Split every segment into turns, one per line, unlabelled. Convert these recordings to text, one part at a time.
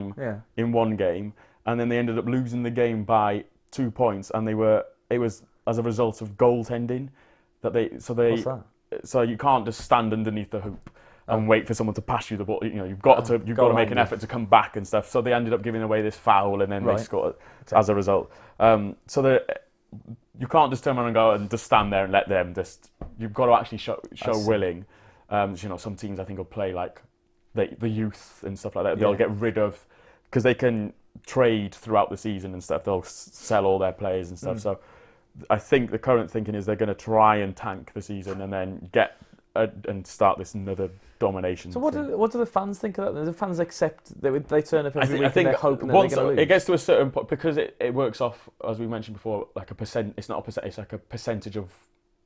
in one game, and then they ended up losing the game by 2 points, and it was as a result of goaltending
What's that?
so you can't just stand underneath the hoop and wait for someone to pass you the ball. You've got to make an effort to come back and stuff. So they ended up giving away this foul, and then they scored as a result. You can't just turn around and go and just stand there and let them just. You've got to actually show willing. Some teams I think will play like the youth and stuff like that. They'll get rid of, because they can trade throughout the season and stuff. They'll sell all their players and stuff. So I think the current thinking is they're going to try and tank the season and then and start this another domination.
So what do the fans think of that? Do the fans accept they turn up every week and they're hoping that they're going to lose?
It gets to a certain point, because it works off, as we mentioned before, like a percent. It's not a percent. It's like a percentage of.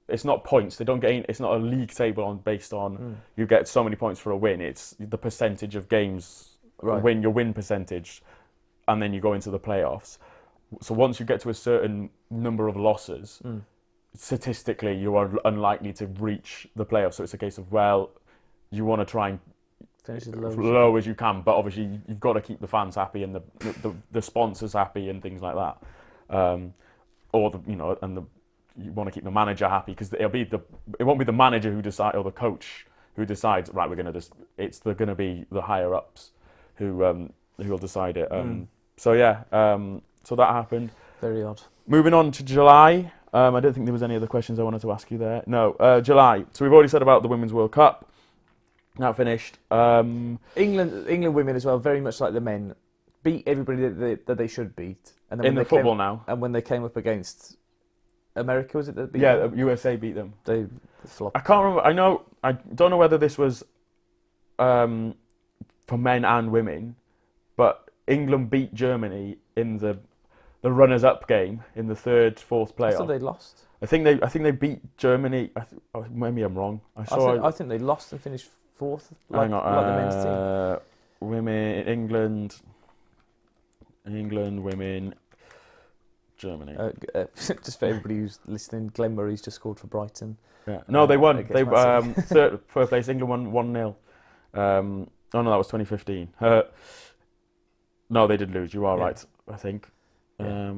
It's not points. They don't get. It's not a league table based on you get so many points for a win. It's the percentage of games win, your win percentage, and then you go into the playoffs. So once you get to a certain number of losses, statistically you are unlikely to reach the playoffs. So it's a case of, you want to try and
finish as
low as you can, but obviously you've got to keep the fans happy and the sponsors happy and things like that. You want to keep the manager happy, because it won't be the manager who decides, or the coach who decides, right, we're going to just, it's going to be the higher ups who will decide it. So that happened.
Very odd.
Moving on to July. I don't think there was any other questions I wanted to ask you there. No, July. So we've already said about the Women's World Cup. Now finished.
England women as well, very much like the men, beat everybody that they should beat. And then
in the football now.
And when they came up against America, was it that beat
them? USA beat them.
They flopped.
I can't remember. I don't know whether this was for men and women, but England beat Germany in the runners-up game in the third, fourth playoff.
I thought they lost.
I think they beat Germany. Maybe I'm wrong.
I think they lost and finished fourth, like the men's team.
Women, England, women, Germany.
Just for everybody who's listening, Glenn Murray's just scored for Brighton.
Yeah. No, they won. They third place. England won 1-0. No, that was 2015. No, they did lose. You are right. I think.
Yeah,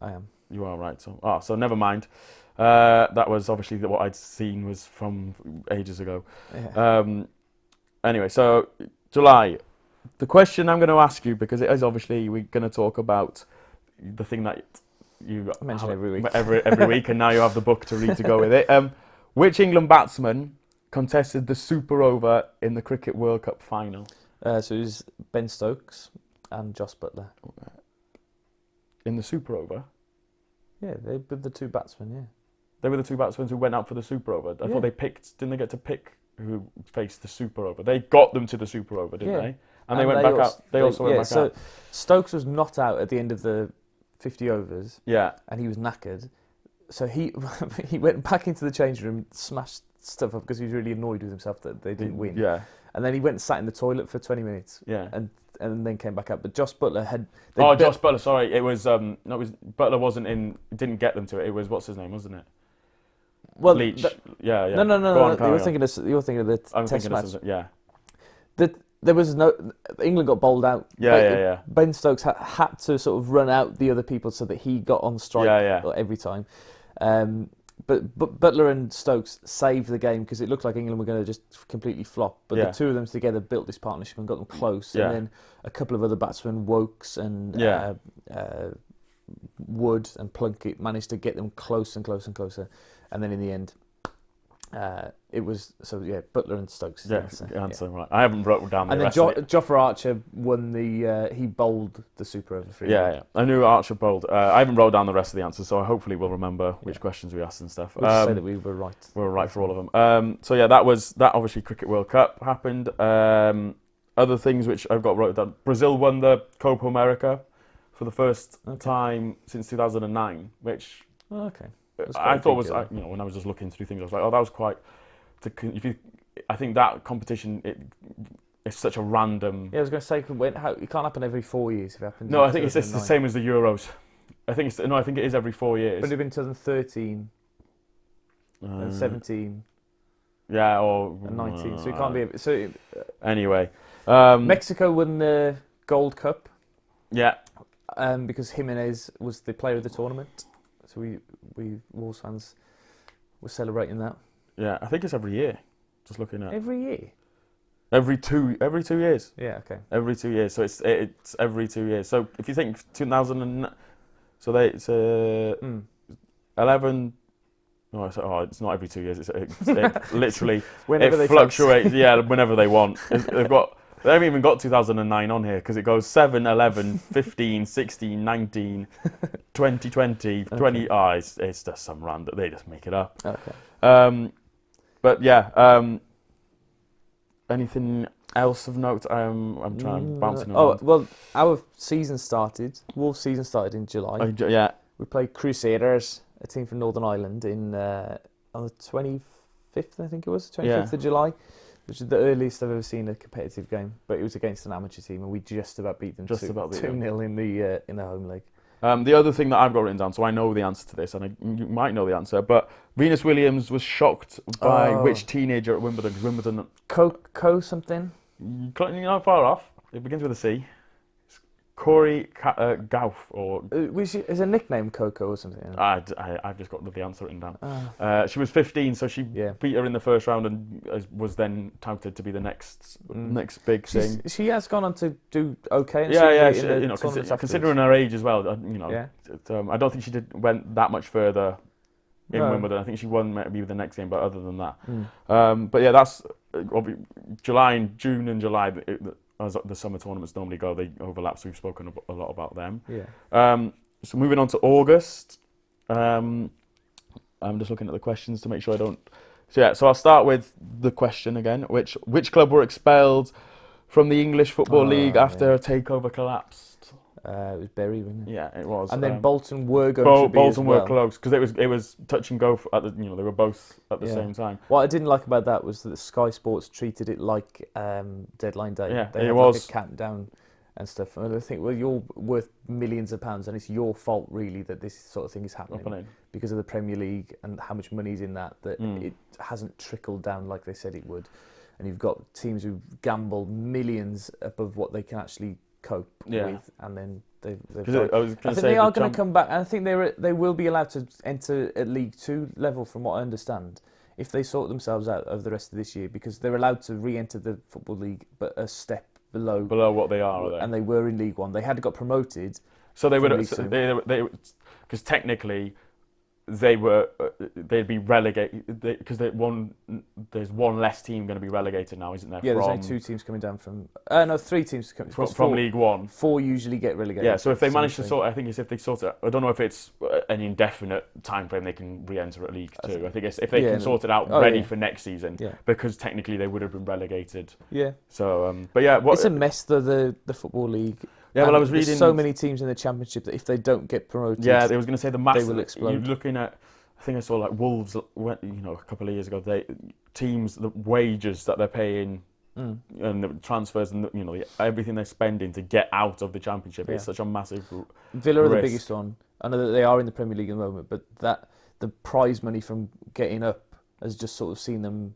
I am.
You are right. So never mind. That was obviously what I'd seen was from ages ago. Yeah. Anyway, so July. The question I'm going to ask you, because it is obviously we're going to talk about the thing that you
mention every week,
every week, and now you have the book to read to go with it. Which England batsman contested the super over in the Cricket World Cup final?
So it was Ben Stokes and Jos Buttler.
In the super over?
Yeah, they were the two batsmen, yeah.
They were the two batsmen who went out for the super over. I thought didn't they get to pick who faced the super over? They got them to the super over, didn't they? And they went back out. They also went back out.
Stokes was not out at the end of the 50 overs.
Yeah.
And he was knackered. So he went back into the changing room, smashed stuff up because he was really annoyed with himself that they didn't win.
Yeah.
And then he went and sat in the toilet for 20 minutes.
Yeah.
And then came back out. But Jos Buttler had...
Jos Buttler, sorry. It was... Buttler wasn't in... Didn't get them to it. It was... What's his name, wasn't it?
Well,
Leach.
No. You're thinking of the Test match.
Yeah.
There was no... England got bowled out.
Yeah.
Ben Stokes had to sort of run out the other people so that he got on strike every time. But Buttler and Stokes saved the game because it looked like England were going to just completely flop. But the two of them together built this partnership and got them close. Yeah. And then a couple of other batsmen, Wokes and Wood and Plunkett, managed to get them close and closer and closer. And then in the end, it was Buttler and Stokes.
Right. I haven't wrote down the
rest. And then Jofra Archer won he bowled the super over for
Yeah. I knew Archer bowled. I haven't wrote down the rest of the answers, so hopefully we'll remember which questions we asked and stuff.
We'll just say that we were right.
We were right for all of them. That obviously Cricket World Cup happened. Other things which I've got wrote down. Brazil won the Copa America for the first time since 2009, which I thought was, when I was just looking through things, I was like, that was quite. I think that competition it's such a random.
Yeah, I was going to say it can't happen every 4 years. If it happens.
No, I think it's the same as the Euros. I think it is every 4 years.
But it'd been 2013 and 17.
Yeah, or
19. So it can't be. So
anyway,
Mexico won the Gold Cup.
Yeah.
Because Jimenez was the player of the tournament, so we Wolves fans were celebrating that.
Yeah, I think it's every year. Just looking at
every year.
Every 2 years.
Yeah. Okay.
Every 2 years. So it's every 2 years. So if you think 2000 so it's 11. No, it's not every 2 years. It's literally
whenever they
fluctuates. Yeah, whenever they want. They haven't even got 2009 on here because it goes 7, 11, 15, 16, 19, 2020, 20. Okay. Oh, it's just some random. They just make it up.
Okay.
But yeah. Anything else of note? I'm trying bouncing around.
Oh well, our season started. Wolves' season started in July.
Yeah.
We played Crusaders, a team from Northern Ireland, on the 25th, I think it was, 25th of July, which is the earliest I've ever seen a competitive game. But it was against an amateur team, and we just about beat them 2-0 in the home leg.
The other thing that I've got written down, so I know the answer to this, and you might know the answer, but Venus Williams was shocked by which teenager at Wimbledon? Because Wimbledon...
Co something?
You're not far off. It begins with a C. Corey Gauff, or
is a nickname Coco or something?
I've just got the answer written down. She was 15, so she beat her in the first round and was then touted to to be the next big thing.
She has gone on to do okay.
Considering her age as well, I don't think she went that much further in Wimbledon. I think she won maybe the next game, but other than that, but yeah, that's June and July. As the summer tournaments normally go, they overlap, so we've spoken a lot about them.
Yeah.
So moving on to August, I'm just looking at the questions to make sure I don't... So I'll start with the question again. Which club were expelled from the English Football League after a takeover collapsed?
It was Bury, wasn't it?
Yeah, it was.
And then Bolton were going to be
Bolton
as well.
were close, because it was touch and go at they were both at the same time.
What I didn't like about that was that Sky Sports treated it like deadline day.
Yeah,
they had
was
like a countdown and stuff. And I think, well, you're worth millions of pounds, and it's your fault really that this sort of thing is happening because of the Premier League and how much money's in that it hasn't trickled down like they said it would. And you've got teams who gamble millions above what they can actually cope with, and then I think they are going to come back, and I think they will be allowed to enter at League 2 level, from what I understand, if they sort themselves out over the rest of this year, because they're allowed to re-enter the Football League, but a step below
what they are they?
And they were in League 1. They had got promoted,
so they would because technically they'd be relegated because there's one less team going to be relegated now, isn't there?
Yeah, there's only 2 teams coming down from 3 teams coming
from League 1.
4 usually get relegated.
Yeah, so if they manage to sort, I think it's if they sort it. I don't know if it's an indefinite time frame they can re-enter at League 2. I think it's if they can sort it out ready for next season, because technically they would have been relegated. Yeah. So, but yeah,
it's a mess the Football League. Yeah, well, I was reading... There's so many teams in the Championship that if they don't get promoted...
Yeah, they was going to say
they will explode.
You're looking at... I think I saw like Wolves, a couple of years ago, the wages that they're paying and the transfers and, everything they're spending to get out of the Championship. It's such a massive
Villa are the biggest one. I know that they are in the Premier League at the moment, but the prize money from getting up has just sort of seen them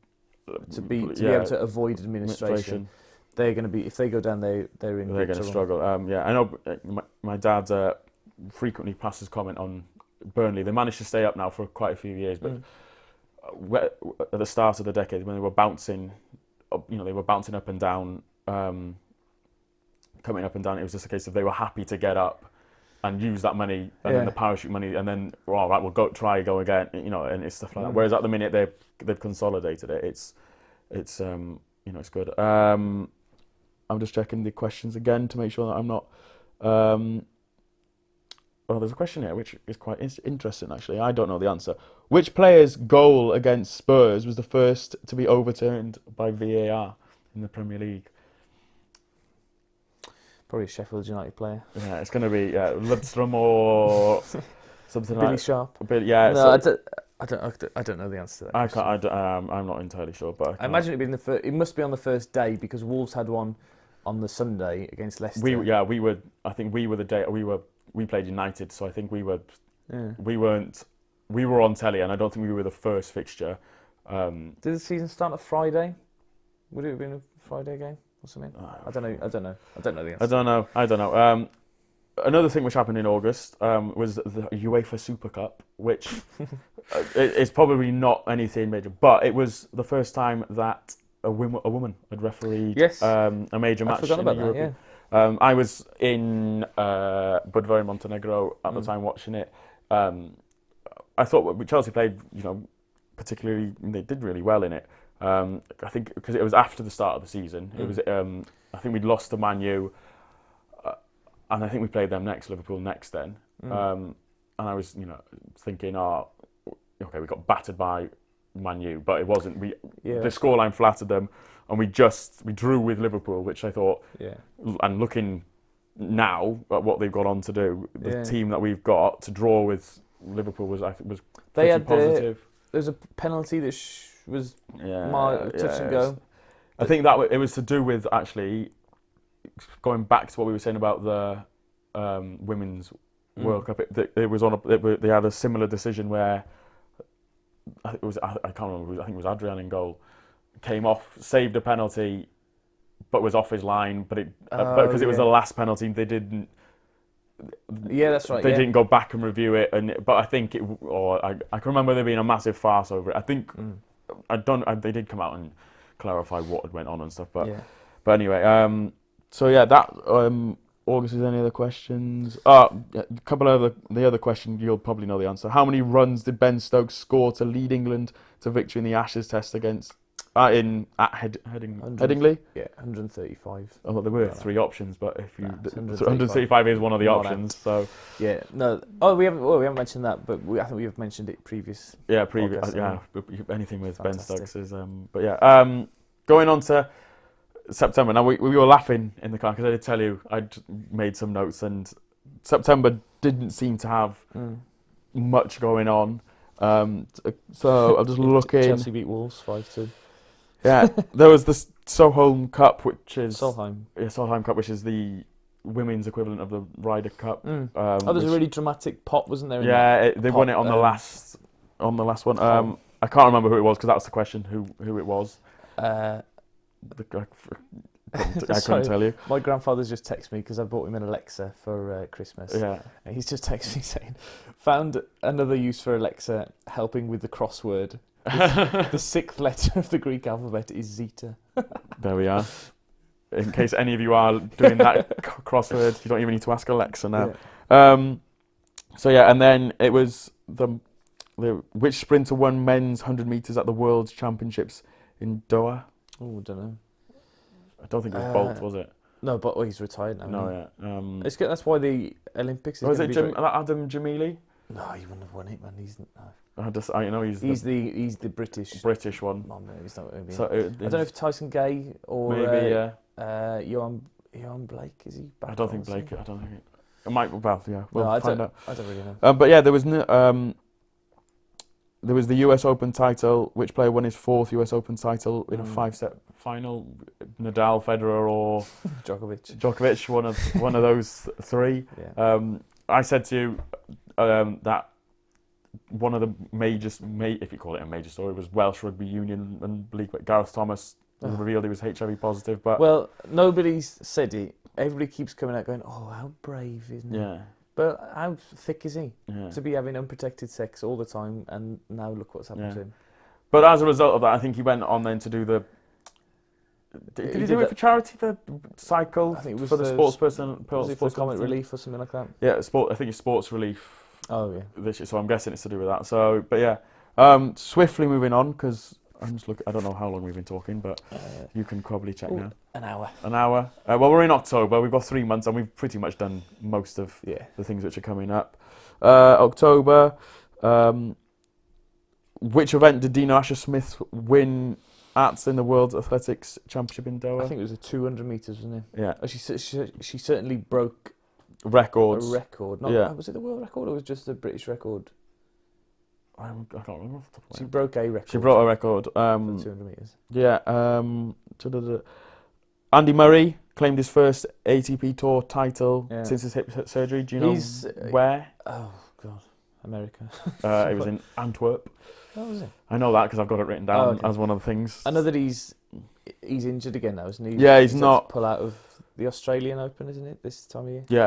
to be able to avoid administration. They're going to be, if they go down, they're in. They're going to struggle.
I know my dad frequently passes comment on Burnley. They managed to stay up now for quite a few years, but at the start of the decade when they were bouncing, they were bouncing up and down, coming up and down. It was just a case of they were happy to get up and use that money and then the parachute money, and then all right, we'll go again, and it's stuff like that. Whereas at the minute they've consolidated it. It's it's good. I'm just checking the questions again to make sure that I'm not. There's a question here which is quite interesting actually. I don't know the answer. Which player's goal against Spurs was the first to be overturned by VAR in the Premier League?
Probably a Sheffield United player.
Yeah, it's going to be Ludstrom or something
Billy
like
Sharp.
Yeah.
No, I don't know the answer to that.
I'm not entirely sure, but
I imagine it must be on the first day because Wolves had one on the Sunday against Leicester.
I think we were the day we played United, so I think we were on telly, and I don't think we were the first fixture.
Did the season start on a Friday? Would it have been a Friday game? or something. I don't know the answer.
I don't know. Another thing which happened in August was the UEFA Super Cup, which is probably not anything major, but it was the first time that a woman had refereed a major match.
I forgot about that. Yeah.
I was in Budva, Montenegro at the time watching it. I thought Chelsea played, particularly, they did really well in it. I think because it was after the start of the season. It was. I think we'd lost to Man U. And I think we played them next, Liverpool next then. And I was, thinking, okay, we got battered by Man U, but it wasn't. The scoreline flattered them, and we drew with Liverpool, which I thought, and looking now at what they've got on to do, the team that we've got to draw with Liverpool was pretty positive.
There was a penalty that was touch and go.
I think that it was to do with actually. Going back to what we were saying about the Women's World Cup, it was they had a similar decision where I can't remember. I think it was Adrian in goal, came off, saved a penalty, but was off his line. But because it was the last penalty, they didn't.
Yeah, that's right.
They didn't go back and review it, but I think I can remember there being a massive farce over it. I think they did come out and clarify what had went on and stuff, but anyway. So that August. Is any other questions? A couple of the other question you'll probably know the answer. How many runs did Ben Stokes score to lead England to victory in the Ashes Test against Headingley?
Yeah, 135.
Oh, well, there were three options, but if you 135 is one of the options. So
no. Oh, we haven't mentioned that, but I think we have mentioned it previous.
Yeah, anything with fantastic. Ben Stokes is. Going on to September. Now we were laughing in the car because I did tell you I'd made some notes, and September didn't seem to have much going on. So I'm just looking.
Chelsea beat Wolves 5-2.
Yeah, there was the Solheim Cup, which is
Solheim
Cup, which is the women's equivalent of the Ryder Cup.
There was a really dramatic pop, wasn't there?
They won it on the last one. I can't remember who it was because that was the question. Who it was? I couldn't tell you.
My grandfather's just texted me because I bought him an Alexa for Christmas.
Yeah.
And he's just texted me saying, found another use for Alexa, helping with the crossword. The sixth letter of the Greek alphabet is Zeta.
There we are. In case any of you are doing that crossword, you don't even need to ask Alexa now. Yeah. And then it was which sprinter won men's 100 metres at the World Championships in Doha?
Oh, I don't know.
I don't think it was Bolt, was it?
No, but he's retired now.
No, yeah.
It's good. That's why the Olympics.
Was it Adam Jamili?
No, he wouldn't have won it, man. He's
he's
the
British one.
Oh, no, he's not.
So
I don't know if Tyson Gay or
maybe
Johan Blake is he back?
I don't think Blake. I don't think it might. Well, yeah, we'll find out.
I don't really know.
But yeah, there was the US Open title. Which player won his fourth US Open title in a 5-set final? Nadal, Federer, or
Djokovic?
Djokovic, one of those three.
Yeah.
I said to you that one of the if you call it a major story, was Welsh Rugby Union and League. Gareth Thomas revealed he was HIV positive. But
nobody's said it. Everybody keeps coming out going, "Oh, how brave, isn't he?"
Yeah.
But how thick is he to be having unprotected sex all the time? And now look what's happened to him.
But as a result of that, I think he went on then to do the. Did he do it for charity? The cycle?
I think it was
for the sports person.
Was it for Comic Relief or something like that?
Yeah, I think it's Sports Relief.
Oh yeah.
This year, so I'm guessing it's to do with that. So, but yeah, swiftly moving on because I'm just looking. I don't know how long we've been talking, but you can probably check now.
An hour.
Well, we're in October. We've got 3 months, and we've pretty much done most of the things which are coming up. October. Which event did Dina Asher-Smith win at in the World Athletics Championship in Doha?
I think it was the 200 metres, wasn't it?
Yeah.
She certainly broke
records.
A record. Was it the world record or was it just the British record?
I can't remember.
She broke a record.
She broke a record.
For 200 metres.
Yeah. Andy Murray claimed his first ATP Tour title since his hip surgery. Do you know where?
Oh, God. America.
It was in Antwerp.
Oh, was it?
I know that because I've got it written down as one of the things.
I know that he's he's injured again now, isn't he?
Yeah, he's not.
Pull out of the Australian Open, isn't it, this time of year?
Yeah.